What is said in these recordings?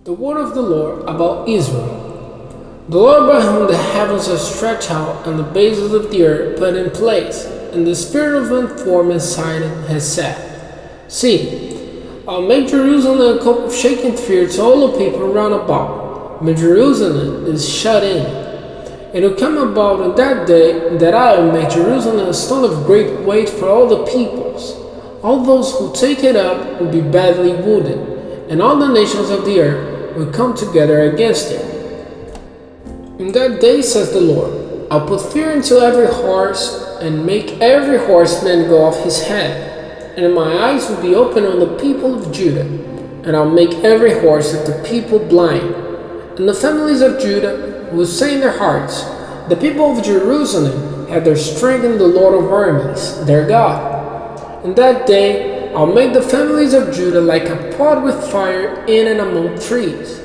The word of the Lord about Israel. The Lord by whom the heavens are stretched out and the bases of the earth put in place, and the spirit of unformed and silent has said, See, I'll make Jerusalem a cup of shaken fear to all the people round about. But Jerusalem is shut in. It will come about in that day that I will make Jerusalem a stone of great weight for all the peoples. All those who take it up will be badly wounded, and all the nations of the earth will come together against it. In that day, says the Lord, I'll put fear into every horse and make every horseman go off his head, and my eyes will be open on the people of Judah, and I'll make every horse of the people blind. And the families of Judah will say in their hearts, The people of Jerusalem have their strength in the Lord of armies, their God. In that day, I'll make the families of Judah like a pot with fire in and among trees,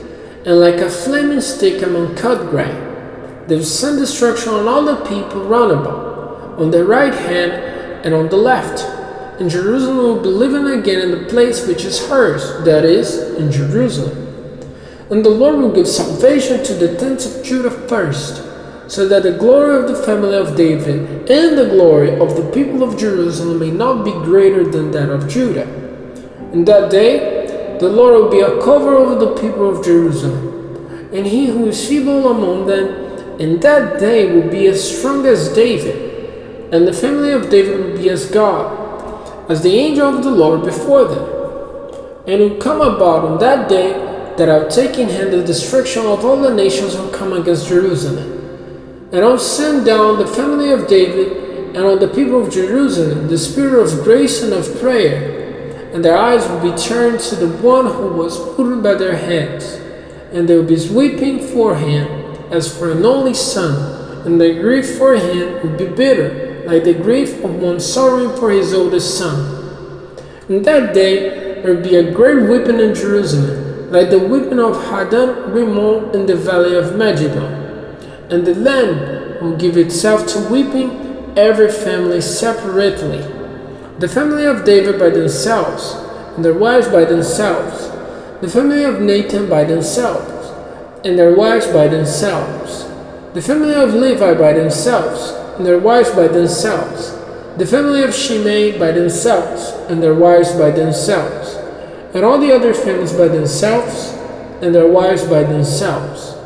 and like a flaming stick among cut grain. They will send destruction on all the people round about, on the right hand and on the left. And Jerusalem will be living again in the place which is hers, that is, in Jerusalem. And the Lord will give salvation to the tents of Judah first, so that the glory of the family of David and the glory of the people of Jerusalem may not be greater than that of Judah. In that day, the Lord will be a cover over the people of Jerusalem, and he who is feeble among them in that day will be as strong as David, and the family of David will be as God, as the angel of the Lord before them. And it will come about on that day that I'll take in hand the destruction of all the nations who come against Jerusalem. And I'll send down the family of David and on the people of Jerusalem the spirit of grace and of prayer, and their eyes will be turned to the one who was put by their hands, and they will be weeping for him as for an only son, and their grief for him will be bitter, like the grief of one sorrowing for his oldest son. In that day there will be a great weeping in Jerusalem, like the weeping of Hadad Rimmon in the valley of Megiddo. And the land will give itself to weeping, every family separately. The family of David by themselves, and their wives by themselves. The family of Nathan by themselves, and their wives by themselves. The family of Levi by themselves, and their wives by themselves. The family of Shimei by themselves, and their wives by themselves. And all the other families by themselves, and their wives by themselves.